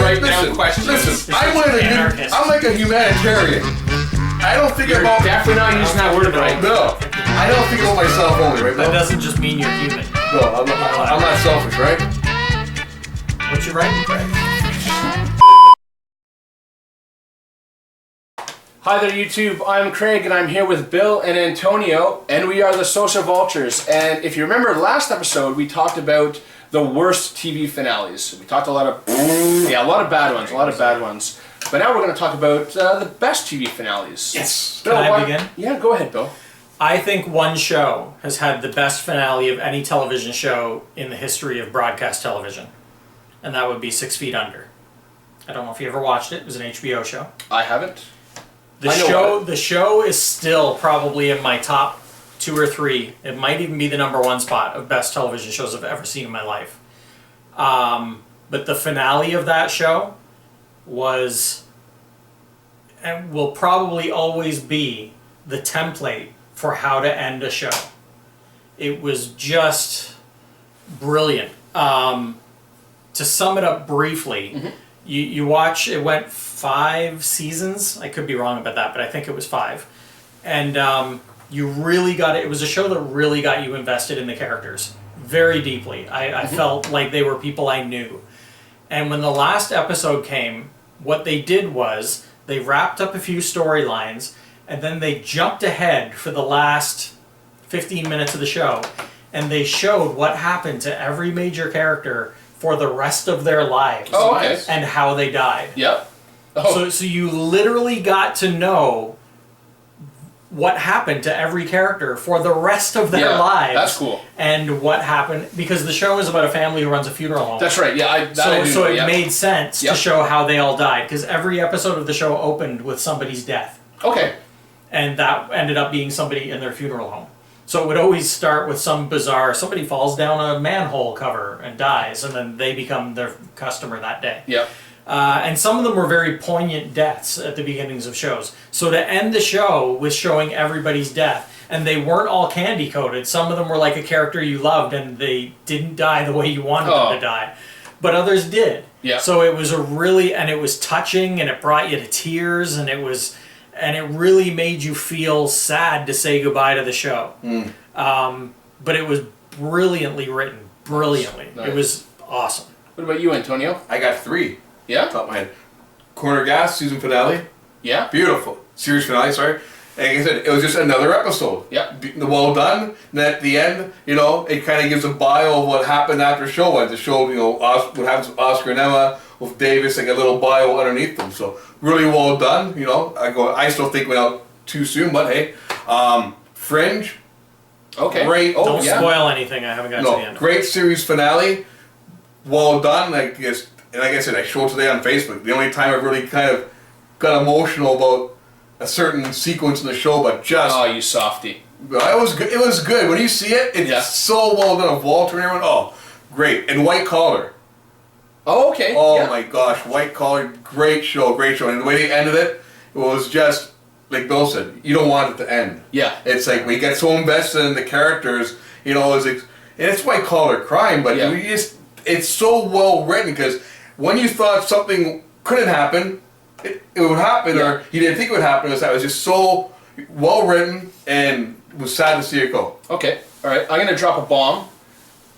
write down questions. Listen, I'm like a humanitarian. I don't think You're about... definitely not using that word right. No. I don't think about myself only, right? That doesn't just mean you're human. No, I'm not selfish, right? What you writing, Craig? Hi there, YouTube. I'm Craig, and I'm here with Bill and Antonio, and we are the Social Vultures. And if you remember last episode, we talked about the worst TV finales. We talked a lot of bad ones. But now we're going to talk about the best TV finales. Yes. Bill, Can I begin? Yeah, go ahead, Bill. I think one show has had the best finale of any television show in the history of broadcast television, and that would be 6 Feet Under. I don't know if you ever watched it. It was an HBO show. I haven't. The show is still probably in my top 2 or 3. It might even be the #1 spot of best television shows I've ever seen in my life. But the finale of that show was, and will probably always be, the template for how to end a show. It was just brilliant. To sum it up briefly, you watch, it went 5 seasons. I could be wrong about that, but I think it was 5. And you really got it. It was a show that really got you invested in the characters very deeply. I felt like they were people I knew. And when the last episode came, what they did was they wrapped up a few storylines, and then they jumped ahead for the last 15 minutes of the show, and they showed what happened to every major character for the rest of their lives. Oh, okay. And how they died. Yep. Oh. So you literally got to know what happened to every character for the rest of their lives. That's cool. And what happened, because the show is about a family who runs a funeral home. That's right, yeah. So it made sense to show how they all died, because every episode of the show opened with somebody's death. Okay. And that ended up being somebody in their funeral home. So it would always start with some bizarre, somebody falls down a manhole cover and dies, and then they become their customer that day. Yep. And some of them were very poignant deaths at the beginnings of shows. So to end the show with showing everybody's death, and they weren't all candy-coated. Some of them were like a character you loved, and they didn't die the way you wanted them to die. But others did. Yeah. So it was and it was touching, and it brought you to tears, and it really made you feel sad to say goodbye to the show. But it was brilliantly written. Brilliantly. Nice. It was awesome. What about you, Antonio? I got 3. Yeah? Top of my head. Corner Gas, season finale. Yeah? Beautiful. Series finale, sorry. And like I said, it was just another episode. Yep. Well done. And at the end, it kind of gives a bio of what happened after the show went. The show, what happens with Oscar and Emma, with Davis, like a little bio underneath them. So really well done. I still think went out too soon, but hey. Fringe. Okay. Great. Don't spoil anything. I haven't got to the end. Great series finale. Well done. And like I said, I showed today on Facebook. The only time I really kind of got emotional about a certain sequence in the show, but just... Oh, you softy. It was good. It was good. When you see it, it's so well done. Of Walter and everyone. Oh, great. And White Collar. Oh, okay. Oh my gosh, White Collar, great show. And the way they ended it, it was just, like Bill said, you don't want it to end. Yeah. It's like we get so invested in the characters, and it's White Collar crime, but it's so well written, because when you thought something couldn't happen, it would happen, or you didn't think it would happen. It was just so well written, and it was sad to see it go. Okay, all right. I'm going to drop a bomb.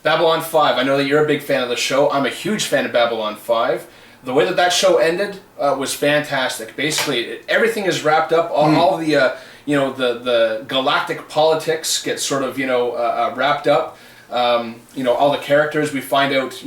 Babylon 5. I know that you're a big fan of the show. I'm a huge fan of Babylon 5. The way that show ended was fantastic. Basically, everything is wrapped up. All the the galactic politics get sort of wrapped up. All the characters, we find out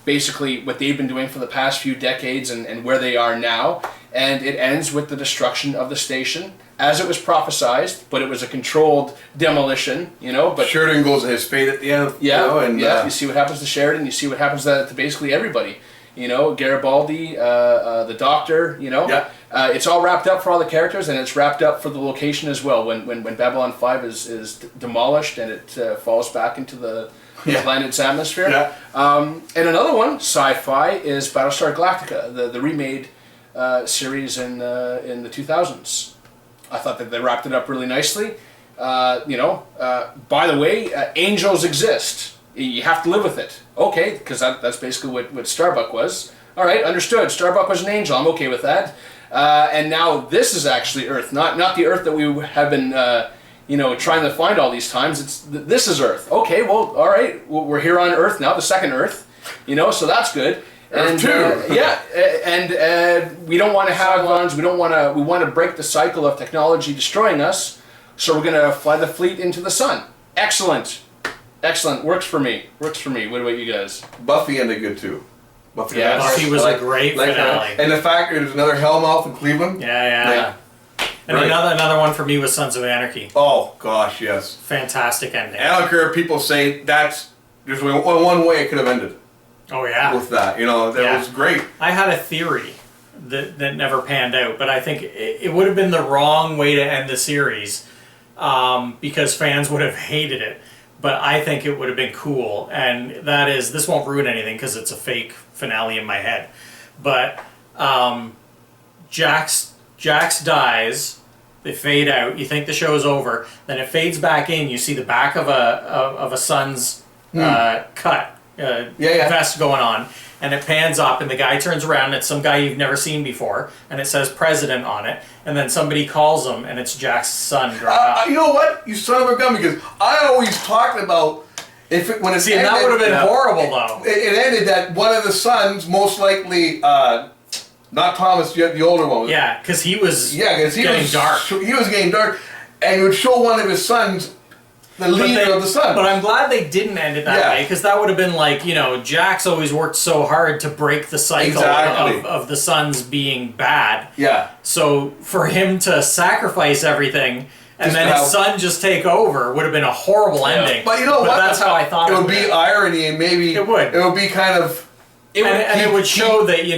basically what they've been doing for the past few decades and where they are now. And it ends with the destruction of the station, as it was prophesized, but it was a controlled demolition, but Sheridan goes to his fate at the end. You see what happens to Sheridan, you see what happens to basically everybody. Garibaldi, the Doctor, it's all wrapped up for all the characters, and it's wrapped up for the location as well. When Babylon 5 is demolished and it falls back into the planet's atmosphere. Yeah. And another one, sci-fi, is Battlestar Galactica, the remade series in the 2000s. I thought that they wrapped it up really nicely. By the way, angels exist. You have to live with it. Okay, because that's basically what Starbuck was. All right, understood. Starbuck was an angel. I'm okay with that. And now this is actually Earth, not the Earth that we have been, trying to find all these times. This is Earth. Okay, well, all right, we're here on Earth now, the second Earth. So that's good. And and we don't want to have guns. We want to break the cycle of technology destroying us. So we're gonna fly the fleet into the sun. Excellent. Works for me. What about you guys? Buffy ended good too. Buffy was a great finale. And the fact there's another Hellmouth in Cleveland. Yeah. And another one for me was Sons of Anarchy. Oh gosh, yes. Fantastic ending. I don't care if people say there's only one way it could have ended. Oh yeah. With that, that was great. I had a theory that never panned out, but I think it would have been the wrong way to end the series because fans would have hated it. But I think it would have been cool, and that is, this won't ruin anything because it's a fake finale in my head. But Jax dies. They fade out. You think the show's over. Then it fades back in. You see the back of a son's cut vest going on, and it pans up, and the guy turns around, and it's some guy you've never seen before, and it says President on it, and then somebody calls him, and it's Jack's son. You know what? You son of a gun, because I always talked about when it's ended, that would have been horrible though. It ended that one of the sons, most likely, not Thomas yet, the older one. Yeah, because he was getting dark. He was getting dark, and he would show one of his sons. The leader of the Sun. But I'm glad they didn't end it that way, because that would have been like, Jax always worked so hard to break the cycle of the Suns being bad. Yeah. So for him to sacrifice everything and then his son just take over would have been a horrible ending. But you know what? That's how I thought it would be. Irony, and maybe it would be kind of. It would show that, And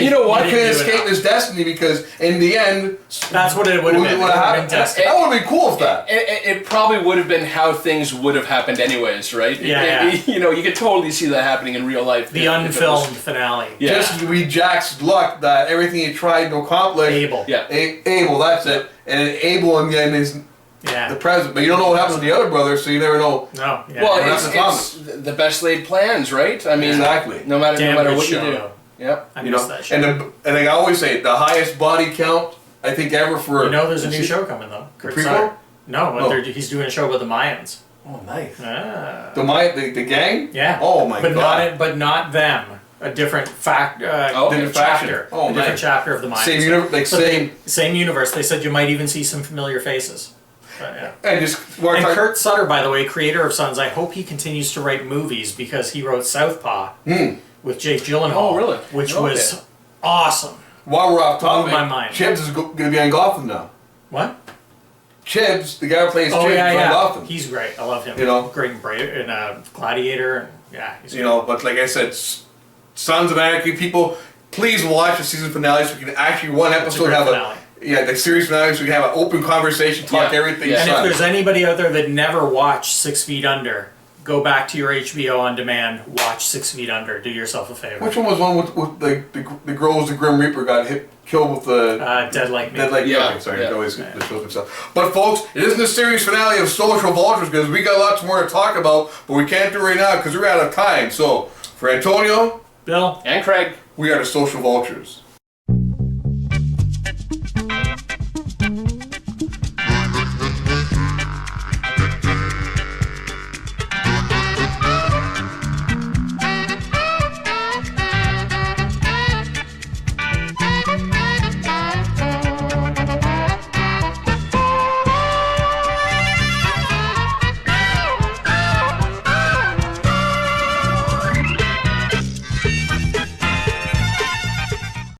you know what? He couldn't escape his destiny, because in the end, that's what it would have been. That would have been cool if that. It probably would have been how things would have happened anyways, right? Yeah. You could totally see that happening in real life. The unfilmed finale. Yeah. Just we Jack's luck that everything he tried to accomplish. Abel. Yeah. Abel, that's it. And Abel in the end is the president. But you don't know what happens to the other brother, so you never know. No. Yeah. Well, it's the best laid plans, right? I mean, exactly. No matter what you do. Yep. I missed that show. And I always say the highest body count I think ever for. There's a new show coming though. Prequel? No, he's doing a show with the Mayans. Oh, nice. Ah. The gang? Yeah. Oh my god. But not them. A different different chapter. Oh, a different chapter of the Mayans. Same universe. Same universe. They said you might even see some familiar faces. Yeah. And Kurt Sutter, by the way, creator of Sons, I hope he continues to write movies, because he wrote Southpaw with Jake Gyllenhaal. Oh, really? Which was awesome. While we're off topic, my mind. Chibs is going to be on Gotham now. What? Chibs, the guy who plays Chibs, is on Gotham. He's great. I love him. Great in Gladiator. He's great. But like I said, Sons of Anarchy, people, please watch the season finale so we can actually one episode have finale. The series finale, so we can have an open conversation, talk everything. Yeah. And if there's anybody out there that never watched 6 Feet Under, go back to your HBO on demand, watch 6 Feet Under. Do yourself a favor. Which one was one with the girls the Grim Reaper got killed with the Dead Like Me? Dead Like Me. Okay, sorry, it always the shows themselves. But folks, it isn't the series finale of Social Vultures, because we got lots more to talk about, but we can't do it right now because we're out of time. So for Antonio, Bill, and Craig, we are the Social Vultures.